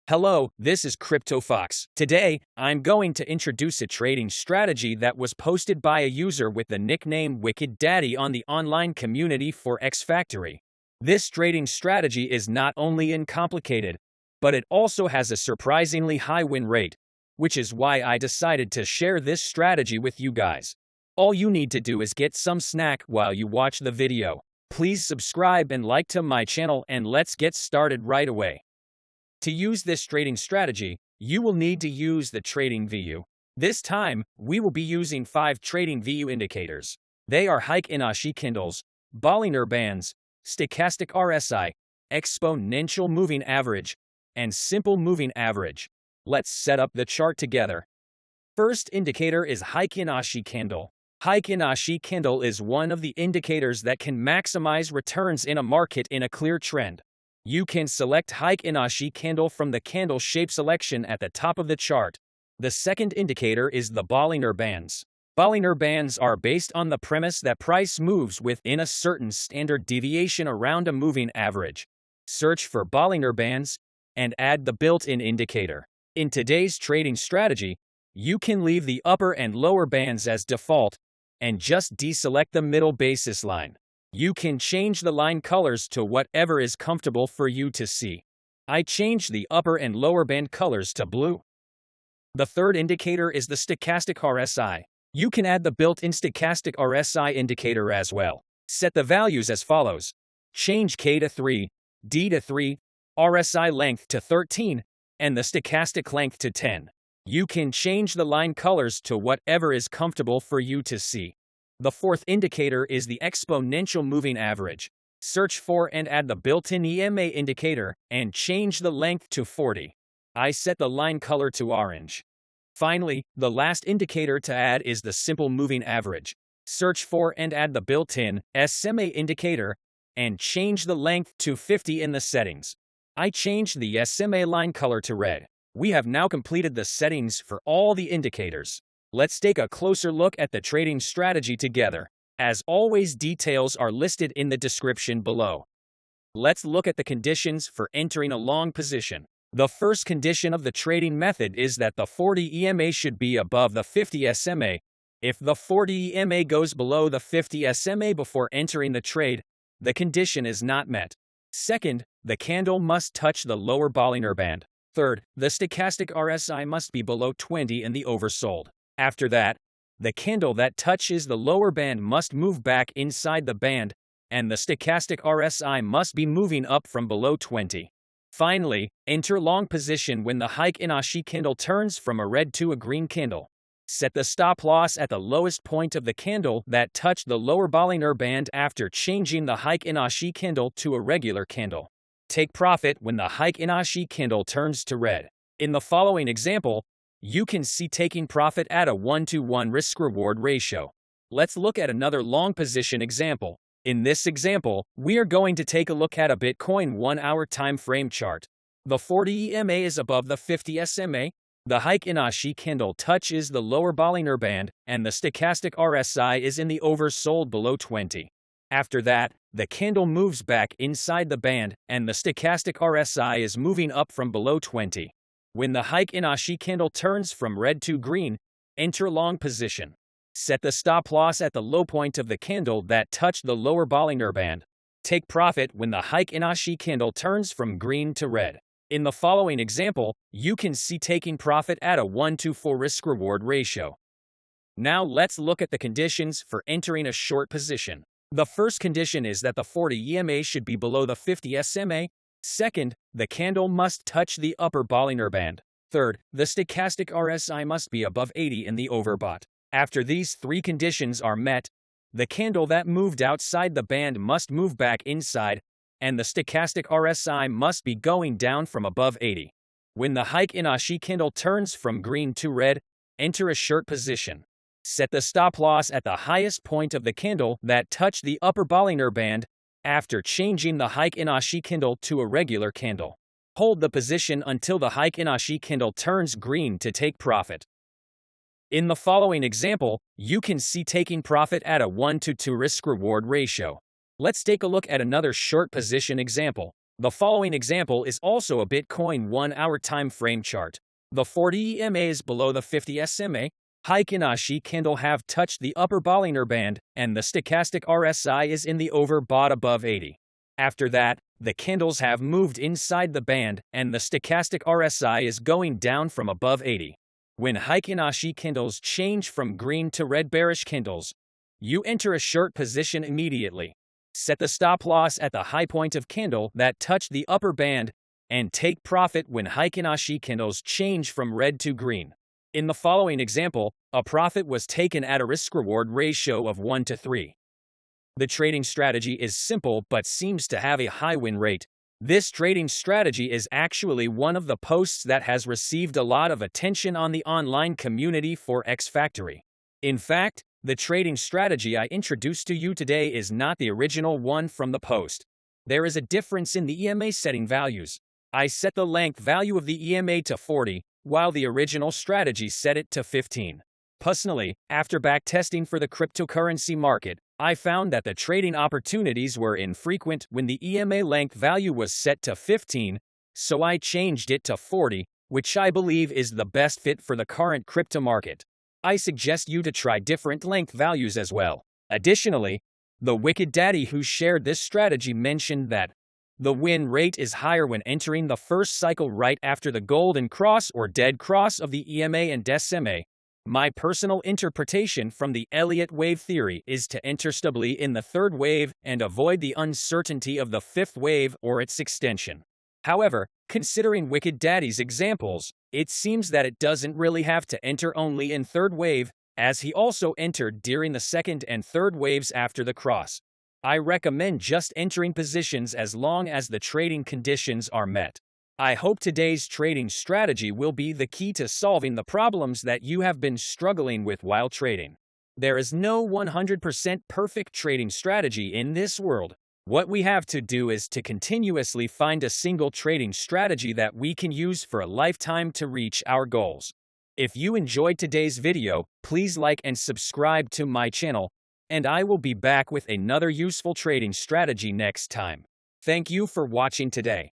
Hello, this is CryptoFox. Today, I'm going to introduce a trading strategy that was posted by a user with the nickname Wicked Daddy on the online community Forex Factory. This trading strategy is not only uncomplicated, but it also has a surprisingly high win rate, which is why I decided to share this strategy with you guys. All you need to do is get some snack while you watch the video. Please subscribe and like to my channel, and let's get started right away. To use this trading strategy, you will need to use the trading view. This time, we will be using 5 trading view indicators. They are Heikin Ashi candles, Bollinger Bands, Stochastic RSI, Exponential Moving Average, and Simple Moving Average. Let's set up the chart together. First indicator is Heikin Ashi candle. Heikin Ashi candle is one of the indicators that can maximize returns in a market in a clear trend. You can select Heikin Ashi candle from the candle shape selection at the top of the chart. The second indicator is the Bollinger Bands. Bollinger Bands are based on the premise that price moves within a certain standard deviation around a moving average. Search for Bollinger Bands and add the built-in indicator. In today's trading strategy, you can leave the upper and lower bands as default and just deselect the middle basis line. You can change the line colors to whatever is comfortable for you to see. I changed the upper and lower band colors to blue. The third indicator is the Stochastic RSI. You can add the built-in Stochastic RSI indicator as well. Set the values as follows. Change K to 3, D to 3, RSI length to 13, and the stochastic length to 10. You can change the line colors to whatever is comfortable for you to see. The fourth indicator is the Exponential Moving Average. Search for and add the built-in EMA indicator and change the length to 40. I set the line color to orange. Finally, the last indicator to add is the Simple Moving Average. Search for and add the built-in SMA indicator and change the length to 50 in the settings. I changed the SMA line color to red. We have now completed the settings for all the indicators. Let's take a closer look at the trading strategy together. As always, details are listed in the description below. Let's look at the conditions for entering a long position. The first condition of the trading method is that the 40 EMA should be above the 50 SMA. If the 40 EMA goes below the 50 SMA before entering the trade, the condition is not met. Second, the candle must touch the lower Bollinger Band. Third, the Stochastic RSI must be below 20 in the oversold. After that, the candle that touches the lower band must move back inside the band, and the Stochastic RSI must be moving up from below 20. Finally, enter long position when the Heikin Ashi candle turns from a red to a green candle. Set the stop loss at the lowest point of the candle that touched the lower Bollinger Band after changing the Heikin Ashi candle to a regular candle. Take profit when the Heikin Ashi candle turns to red. In the following example, you can see taking profit at a 1-to-1 risk-reward ratio. Let's look at another long position example. In this example, we are going to take a look at a Bitcoin 1-hour time frame chart. The 40 EMA is above the 50 SMA, the Heikin Ashi candle touches the lower Bollinger Band, and the Stochastic RSI is in the oversold below 20. After that, the candle moves back inside the band, and the Stochastic RSI is moving up from below 20. When the Heikin Ashi candle turns from red to green, enter long position. Set the stop loss at the low point of the candle that touched the lower Bollinger Band. Take profit when the Heikin Ashi candle turns from green to red. In the following example, you can see taking profit at a 1-to-4 risk-reward ratio. Now let's look at the conditions for entering a short position. The first condition is that the 40 EMA should be below the 50 SMA. Second, the candle must touch the upper Bollinger Band. Third, the Stochastic RSI must be above 80 in the overbought. After these 3 conditions are met, the candle that moved outside the band must move back inside, and the Stochastic RSI must be going down from above 80. When the Heikin Ashi candle turns from green to red, enter a short position. Set the stop loss at the highest point of the candle that touched the upper Bollinger Band after changing the Heikin Ashi candle to a regular candle. Hold the position until the Heikin Ashi candle turns green to take profit. In the following example, you can see taking profit at a 1-to-2 risk-reward ratio. Let's take a look at another short position example. The following example is also a Bitcoin 1-hour time frame chart. The 40 EMA is below the 50 SMA. Heikin Ashi candle have touched the upper Bollinger Band, and the Stochastic RSI is in the overbought above 80. After that, the candles have moved inside the band, and the Stochastic RSI is going down from above 80. When Heikin Ashi candles change from green to red bearish candles, you enter a short position immediately. Set the stop loss at the high point of candle that touched the upper band, and take profit when Heikin Ashi candles change from red to green. In the following example, a profit was taken at a risk-reward ratio of 1 to 3. The trading strategy is simple but seems to have a high win rate. This trading strategy is actually one of the posts that has received a lot of attention on the online community Forex Factory. In fact, the trading strategy I introduced to you today is not the original one from the post. There is a difference in the EMA setting values. I set the length value of the EMA to 40, while the original strategy set it to 15. Personally, after backtesting for the cryptocurrency market, I found that the trading opportunities were infrequent when the EMA length value was set to 15, so I changed it to 40, which I believe is the best fit for the current crypto market. I suggest you to try different length values as well. Additionally, the Wicked Daddy who shared this strategy mentioned that the win rate is higher when entering the first cycle right after the golden cross or dead cross of the EMA and SMA. My personal interpretation from the Elliott wave theory is to enter stably in the third wave and avoid the uncertainty of the fifth wave or its extension. However, considering Wicked Daddy's examples, it seems that it doesn't really have to enter only in third wave, as he also entered during the second and third waves after the cross. I recommend just entering positions as long as the trading conditions are met. I hope today's trading strategy will be the key to solving the problems that you have been struggling with while trading. There is no 100% perfect trading strategy in this world. What we have to do is to continuously find a single trading strategy that we can use for a lifetime to reach our goals. If you enjoyed today's video, please like and subscribe to my channel, and I will be back with another useful trading strategy next time. Thank you for watching today.